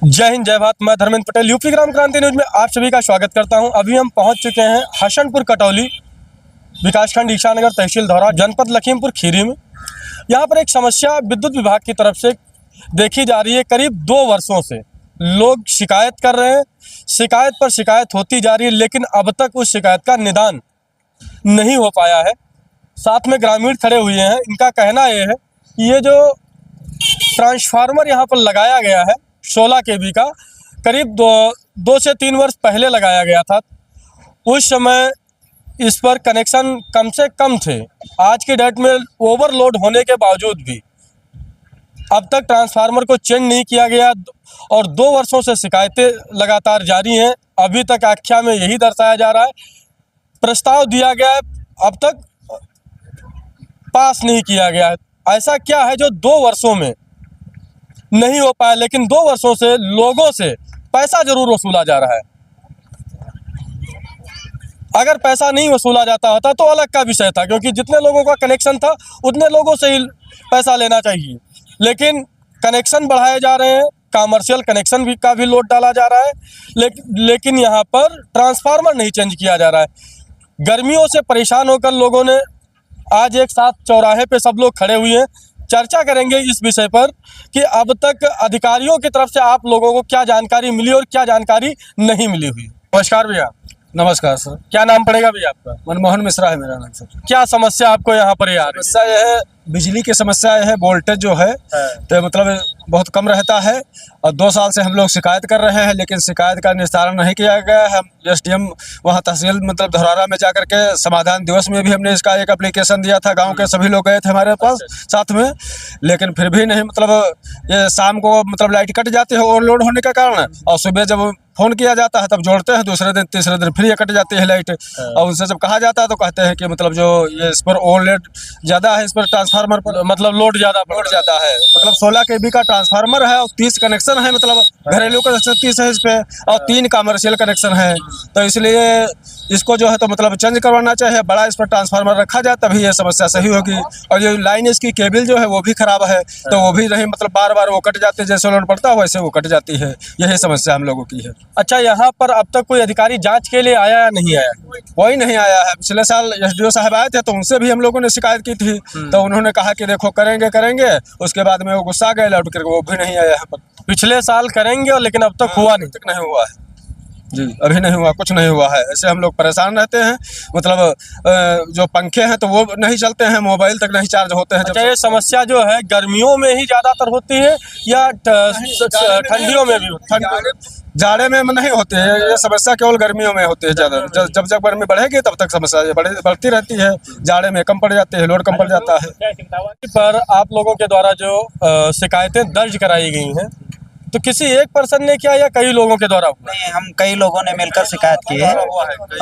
जय हिंद जय भारत। मैं धर्मेंद्र पटेल यूपी ग्राम क्रांति न्यूज में आप सभी का स्वागत करता हूं। अभी हम पहुंच चुके हैं हसनपुर कटौली विकासखंड ईशानगर तहसील धौरा जनपद लखीमपुर खीरी में। यहां पर एक समस्या विद्युत विभाग की तरफ से देखी जा रही है। करीब 2 वर्षों से लोग शिकायत कर रहे हैं, शिकायत पर शिकायत होती जा रही है, लेकिन अब तक उस शिकायत का निदान नहीं हो पाया है। साथ में ग्रामीण खड़े हुए हैं। इनका कहना यह है कि ये जो ट्रांसफार्मर यहाँ पर लगाया गया है 16 kV का, करीब 2 से 3 वर्ष पहले लगाया गया था। उस समय इस पर कनेक्शन कम से कम थे। आज की डेट में ओवरलोड होने के बावजूद भी अब तक ट्रांसफार्मर को चेंज नहीं किया गया और 2 वर्षों से शिकायतें लगातार जारी हैं। अभी तक आख्या में यही दर्शाया जा रहा है, प्रस्ताव दिया गया है, अब तक पास नहीं किया गया है। ऐसा क्या है जो 2 वर्षों में नहीं हो पाया, लेकिन 2 वर्षों से लोगों से पैसा जरूर वसूला जा रहा है। अगर पैसा नहीं वसूला जाता होता तो अलग का विषय था, क्योंकि जितने लोगों का कनेक्शन था उतने लोगों से ही पैसा लेना चाहिए। लेकिन कनेक्शन बढ़ाए जा रहे हैं, कमर्शियल कनेक्शन भी का भी लोड डाला जा रहा है, लेकिन यहाँ पर ट्रांसफार्मर नहीं चेंज किया जा रहा है। गर्मियों से परेशान होकर लोगों ने आज एक साथ चौराहे पे सब लोग खड़े हुए हैं। चर्चा करेंगे इस विषय पर कि अब तक अधिकारियों की तरफ से आप लोगों को क्या जानकारी मिली और क्या जानकारी नहीं मिली हुई। नमस्कार भैया। नमस्कार सर। क्या नाम पड़ेगा भैया आपका? मनमोहन मिश्रा है मेरा नाम सर। क्या समस्या आपको यहाँ पर आ रही है? समस्या यह है, बिजली की समस्या है। वोल्टेज जो है तो मतलब बहुत कम रहता है और 2 साल से हम लोग शिकायत कर रहे हैं, लेकिन शिकायत का निस्तारण नहीं किया गया है। हम एसडीएम वहाँ तहसील मतलब धौरारा में जाकर के समाधान दिवस में भी हमने इसका एक एप्लीकेशन दिया था। गांव के सभी लोग गए थे हमारे पास साथ में, लेकिन फिर भी नहीं। मतलब ये शाम को मतलब लाइट कट जाती है ओवरलोड होने के कारण, और सुबह जब फ़ोन किया जाता है तब जोड़ते हैं, दूसरे दिन तीसरे दिन फिर ये कट जाती है लाइट। और उनसे जब कहा जाता है तो कहते हैं कि मतलब जो ये इस पर ओवरलोड ज़्यादा है, इस पर ट्रांसफार्मर पर मतलब लोड ज़्यादा है। मतलब 16 kV का ट्रांसफार्मर है और 30 कनेक्शन है, मतलब घरेलू कनेक्शन 30 है इस पे और 3 कमर्शियल कनेक्शन है। तो इसलिए इसको जो है तो मतलब चेंज करवाना चाहिए, बड़ा इस पर ट्रांसफार्मर रखा जाए, तभी ये समस्या सही होगी। और जो लाइन इसकी केबल जो है वो भी खराब है, तो वो भी नहीं मतलब बार बार वो कट जाती है, जैसे लोड पड़ता है वैसे वो कट जाती है। यही समस्या हम लोगों की है। अच्छा, यहाँ पर अब तक कोई अधिकारी जांच के लिए आया या नहीं आया? कोई नहीं आया है। पिछले साल एसडीओ साहब आए थे तो उनसे भी हम लोगों ने शिकायत की थी, तो उन्होंने कहा कि देखो करेंगे करेंगे। उसके बाद में वो गुस्सा गए, लौट करके वो भी नहीं आया है। पिछले साल करेंगे लेकिन अब तक हुआ नहीं। तक नहीं हुआ है जी, अभी नहीं हुआ, कुछ नहीं हुआ है। ऐसे हम लोग परेशान रहते हैं। मतलब जो पंखे हैं तो वो नहीं चलते हैं, मोबाइल तक नहीं चार्ज होते हैं। अच्छा, ये समस्या जो है गर्मियों में ही ज़्यादातर होती है या ठंडियों में भी? जाड़े में नहीं होती है ये समस्या, केवल गर्मियों में होती है ज़्यादा। जब जब गर्मी बढ़ेगी तब तक समस्या बढ़ती रहती है। जाड़े में कम पड़ जाती है, लोड कम पड़ जाता है। पर आप लोगों के द्वारा जो शिकायतें दर्ज कराई गई हैं, तो किसी एक पर्सन ने किया या कई लोगों के द्वारा? नहीं, हम कई लोगों ने मिलकर शिकायत की है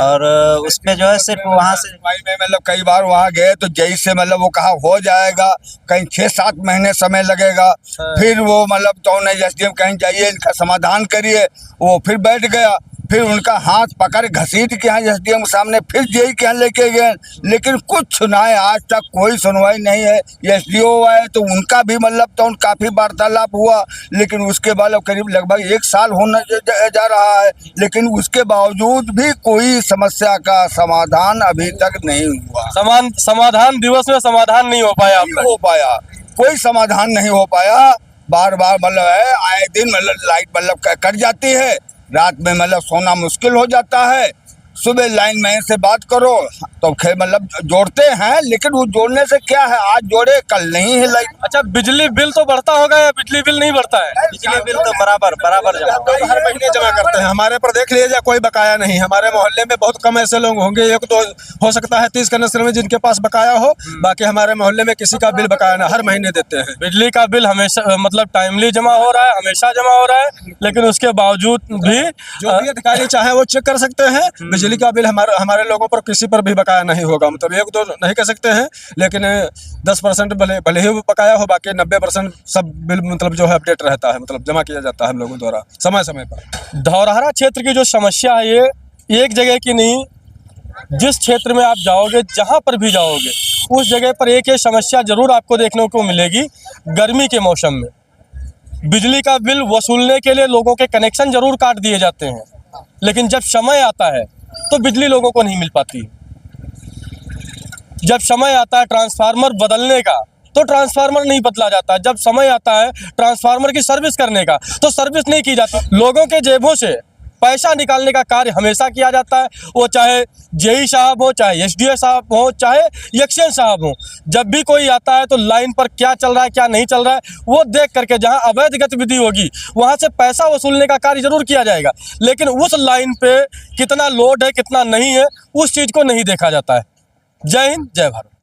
और उस पे जो है सिर्फ वहाँ से मतलब कई बार वहाँ गए तो जैसे मतलब वो कहा हो जाएगा, कहीं 6-7 महीने समय लगेगा। फिर वो मतलब तो नहीं, एसडीएम कहीं जाइए इनका समाधान करिए, वो फिर बैठ गया। फिर उनका हाथ पकड़ घसीट के यहाँ एसडीएम के सामने फिर जेई के यहाँ लेके गए, लेकिन कुछ ना है, आज तक कोई सुनवाई नहीं है। एसडीओ आए तो उनका भी मतलब तो काफ़ी वार्तालाप हुआ, लेकिन उसके बाद करीब लगभग 1 साल होने जा रहा है, लेकिन उसके बावजूद भी कोई समस्या का समाधान अभी तक नहीं हुआ। समाधान दिवस में समाधान नहीं हो पाया, कोई समाधान नहीं हो पाया। बार बार मतलब है, आए दिन मतलब लाइट मतलब कट जाती है, रात में मतलब सोना मुश्किल हो जाता है। सुबह लाइन मैन से बात करो तो खैर मतलब जोड़ते हैं, लेकिन वो जोड़ने से क्या है, आज जोड़े कल नहीं है लाइट। अच्छा, बिजली बिल तो बढ़ता होगा या बिजली बिल नहीं बढ़ता है? बिजली बिल तो बराबर जमा हर महीने जमा करते हैं। हमारे पर देख लीजिए कोई बकाया नहीं। हमारे मोहल्ले में बहुत कम ऐसे लोग होंगे, एक तो हो सकता है 30 कनेक्शन में जिनके पास बकाया हो, बाकी हमारे मोहल्ले में किसी का बिल बकाया ना, हर महीने देते हैं। बिजली का बिल हमेशा मतलब टाइमली जमा हो रहा है, हमेशा जमा हो रहा है, लेकिन उसके बावजूद भी जो भी अधिकारी चाहे वो चेक कर सकते हैं। बिजली का बिल हमारे लोगों पर किसी पर भी बकाया नहीं होगा। मतलब 1-2 नहीं कह सकते हैं, लेकिन 10% भले ही बकाया हो, बाकी 90% सब बिल मतलब जो है अपडेट रहता है, मतलब जमा किया जाता है हम लोगों द्वारा समय समय पर। धौरहरा क्षेत्र की जो समस्या है ये एक जगह की नहीं, जिस क्षेत्र में आप जाओगे, जहाँ पर भी जाओगे, उस जगह पर एक ये समस्या जरूर आपको देखने को मिलेगी। गर्मी के मौसम में बिजली का बिल वसूलने के लिए लोगों के कनेक्शन जरूर काट दिए जाते हैं, लेकिन जब समय आता है तो बिजली लोगों को नहीं मिल पाती। जब समय आता है ट्रांसफार्मर बदलने का तो ट्रांसफार्मर नहीं बदला जाता। जब समय आता है ट्रांसफार्मर की सर्विस करने का तो सर्विस नहीं की जाती। लोगों के जेबों से पैसा निकालने का कार्य हमेशा किया जाता है, वो चाहे जेई साहब हो, चाहे एसडीओ साहब हो, चाहे एक्शन साहब हो। जब भी कोई आता है तो लाइन पर क्या चल रहा है क्या नहीं चल रहा है वो देख करके जहां अवैध गतिविधि होगी वहां से पैसा वसूलने का कार्य जरूर किया जाएगा, लेकिन उस लाइन पे कितना लोड है कितना नहीं है उस चीज को नहीं देखा जाता है। जय हिंद, जय भारत।